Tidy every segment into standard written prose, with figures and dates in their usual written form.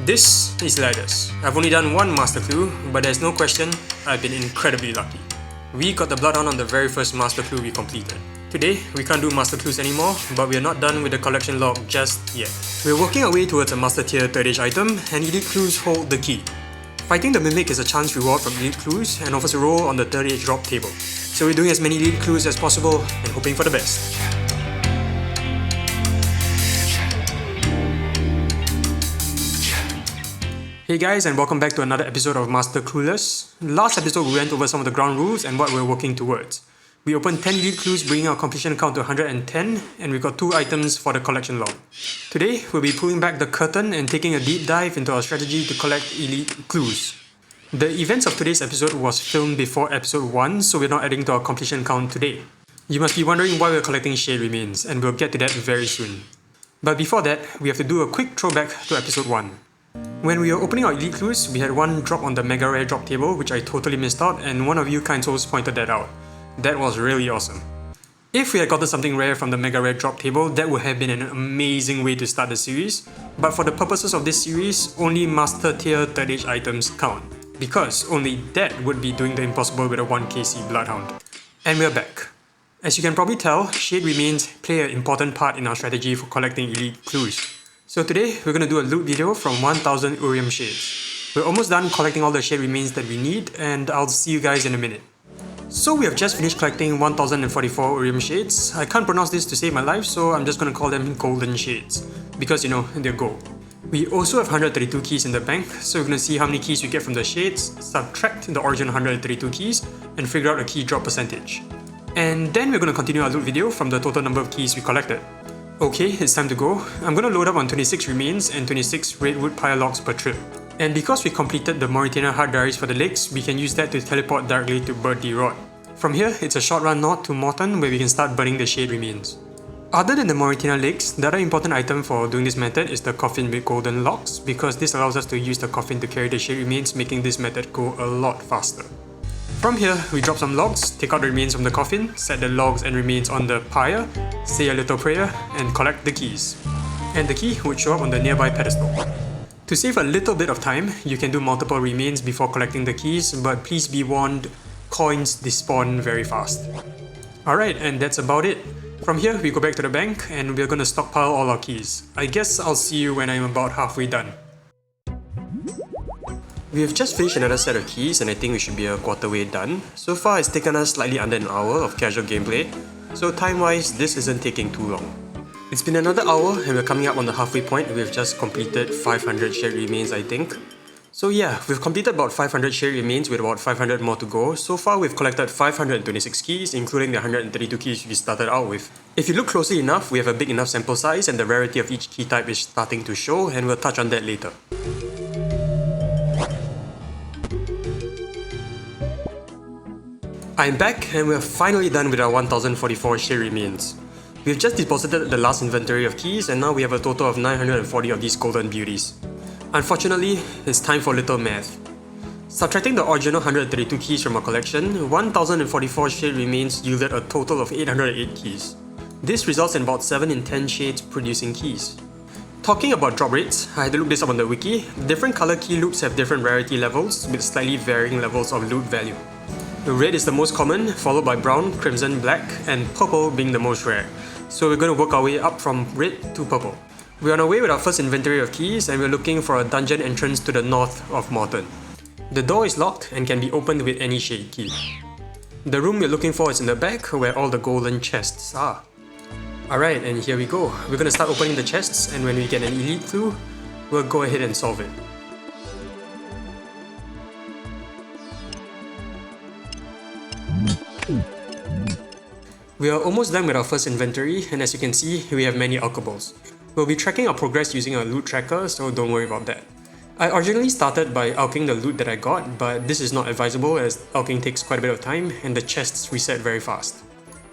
This is Ladders. I've only done one master clue, but there's no question I've been incredibly lucky. We got the bloodhound on the very first master clue we completed. Today, we can't do master clues anymore, but we are not done with the collection log just yet. We're working our way towards a master tier 3rd age item, and elite clues hold the key. Fighting the mimic is a chance reward from elite clues and offers a roll on the 3rd age drop table. So we're doing as many elite clues as possible and hoping for the best. Hey guys, and welcome back to another episode of Master Clueless. Last episode we went over some of the ground rules and what we're working towards. We opened 10 elite clues, bringing our completion count to 110, and we got 2 items for the collection log. Today, we'll be pulling back the curtain and taking a deep dive into our strategy to collect elite clues. The events of today's episode was filmed before episode 1, so we're not adding to our completion count today. You must be wondering why we're collecting shade remains, and we'll get to that very soon. But before that, we have to do a quick throwback to episode 1. When we were opening our elite clues, we had one drop on the mega rare drop table, which I totally missed out, and one of you kind souls pointed that out. That was really awesome. If we had gotten something rare from the mega rare drop table, that would have been an amazing way to start the series, but for the purposes of this series, only master tier 3rd age items count, because only that would be doing the impossible with a 1kc bloodhound. And we're back. As you can probably tell, shade remains play an important part in our strategy for collecting elite clues. So today, we're going to do a loot video from 1000 Urium shades. We're almost done collecting all the shade remains that we need, and I'll see you guys in a minute. So we have just finished collecting 1044 Urium shades. I can't pronounce this to save my life, so I'm just going to call them golden shades, because you know, they're gold. We also have 132 keys in the bank, so we're going to see how many keys we get from the shades, subtract the original 132 keys, and figure out a key drop percentage. And then we're going to continue our loot video from the total number of keys we collected. Okay, it's time to go. I'm gonna load up on 26 remains and 26 redwood pyre logs per trip. And because we completed the Mauritania hard diaries for the lakes, we can use that to teleport directly to Birdie Rod. From here, it's a short run north to Morton where we can start burning the shade remains. Other than the Mauritania lakes, the other important item for doing this method is the coffin with golden logs, because this allows us to use the coffin to carry the shade remains, making this method go a lot faster. From here, we drop some logs, take out the remains from the coffin, set the logs and remains on the pyre, say a little prayer, and collect the keys. And the key would show up on the nearby pedestal. To save a little bit of time, you can do multiple remains before collecting the keys, but please be warned, coins despawn very fast. Alright, and that's about it. From here, we go back to the bank, and we're gonna stockpile all our keys. I guess I'll see you when I'm about halfway done. We have just finished another set of keys and I think we should be a quarter way done. So far it's taken us slightly under an hour of casual gameplay, so time-wise this isn't taking too long. It's been another hour and we're coming up on the halfway point. We've just completed 500 shared remains I think. So yeah, we've completed about 500 shared remains with about 500 more to go. So far we've collected 526 keys, including the 132 keys we started out with. If you look closely enough, we have a big enough sample size and the rarity of each key type is starting to show, and we'll touch on that later. I'm back and we're finally done with our 1044 shade remains. We've just deposited the last inventory of keys and now we have a total of 940 of these golden beauties. Unfortunately, it's time for a little math. Subtracting the original 132 keys from our collection, 1044 shade remains yielded a total of 808 keys. This results in about 7 in 10 shades producing keys. Talking about drop rates, I had to look this up on the wiki. Different color key loops have different rarity levels with slightly varying levels of loot value. Red is the most common, followed by brown, crimson, black, and purple being the most rare. So we're going to work our way up from red to purple. We're on our way with our first inventory of keys and we're looking for a dungeon entrance to the north of Morton. The door is locked and can be opened with any shade key. The room we're looking for is in the back where all the golden chests are. Alright, and here we go. We're going to start opening the chests, and when we get an elite clue, we'll go ahead and solve it. We are almost done with our first inventory, and as you can see, we have many alkables. We'll be tracking our progress using a loot tracker, so don't worry about that. I originally started by alking the loot that I got, but this is not advisable as alking takes quite a bit of time and the chests reset very fast.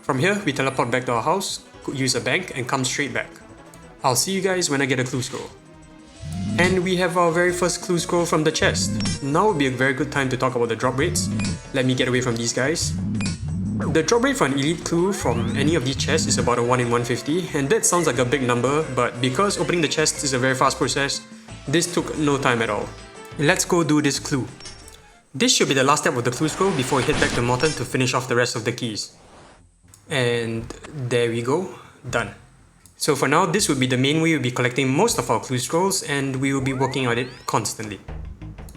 From here, we teleport back to our house, use a bank, and come straight back. I'll see you guys when I get a clue scroll. And we have our very first clue scroll from the chest. Now would be a very good time to talk about the drop rates. Let me get away from these guys. The drop rate for an elite clue from any of these chests is about a 1 in 150, and that sounds like a big number, but because opening the chests is a very fast process, This took no time at all. Let's go do this clue. This should be the last step of the clue scroll before we head back to Morton to finish off the rest of the keys. And there we go, done. So for now, this would be the main way we'll be collecting most of our clue scrolls, and we will be working on it constantly.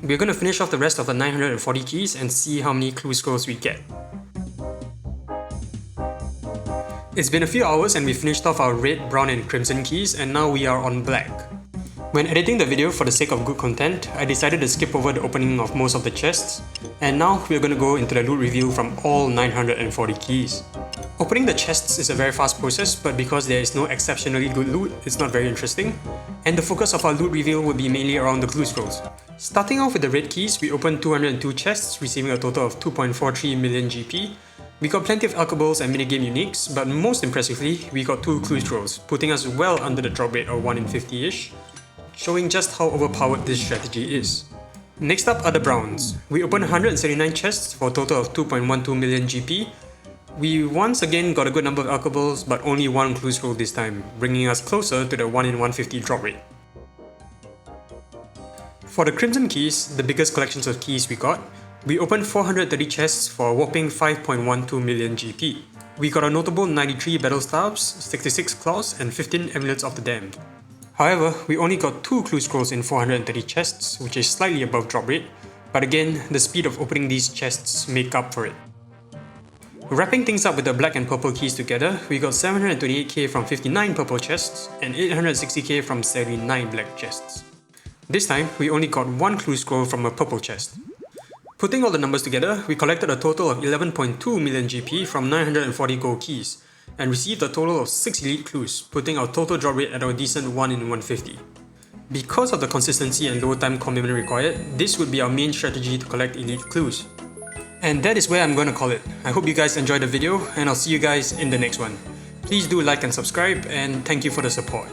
We're going to finish off the rest of the 940 keys and see how many clue scrolls we get. It's been a few hours and we finished off our red, brown and crimson keys, and now we are on black. When editing the video for the sake of good content, I decided to skip over the opening of most of the chests, and now we're going to go into the loot review from all 940 keys. Opening the chests is a very fast process, but because there is no exceptionally good loot, it's not very interesting, and the focus of our loot review will be mainly around the clue scrolls. Starting off with the red keys, we opened 202 chests, receiving a total of 2.43 million GP. We got plenty of alcohols and minigame uniques, but most impressively, we got 2 clue scrolls, putting us well under the drop rate of 1 in 50-ish, showing just how overpowered this strategy is. Next up are the browns. We opened 179 chests for a total of 2.12 million GP. We once again got a good number of alcohols, but only 1 clue scroll this time, bringing us closer to the 1 in 150 drop rate. For the crimson keys, the biggest collections of keys we got, we opened 430 chests for a whopping 5.12 million GP. We got a notable 93 battle staves, 66 claws, and 15 amulets of the damned. However, we only got 2 clue scrolls in 430 chests, which is slightly above drop rate, but again, the speed of opening these chests make up for it. Wrapping things up with the black and purple keys together, we got 728k from 59 purple chests and 860k from 79 black chests. This time, we only got 1 clue scroll from a purple chest. Putting all the numbers together, we collected a total of 11.2 million GP from 940 gold keys, and received a total of 6 elite clues, putting our total drop rate at a decent 1 in 150. Because of the consistency and low time commitment required, this would be our main strategy to collect elite clues. And that is where I'm going to call it. I hope you guys enjoyed the video, and I'll see you guys in the next one. Please do like and subscribe, and thank you for the support.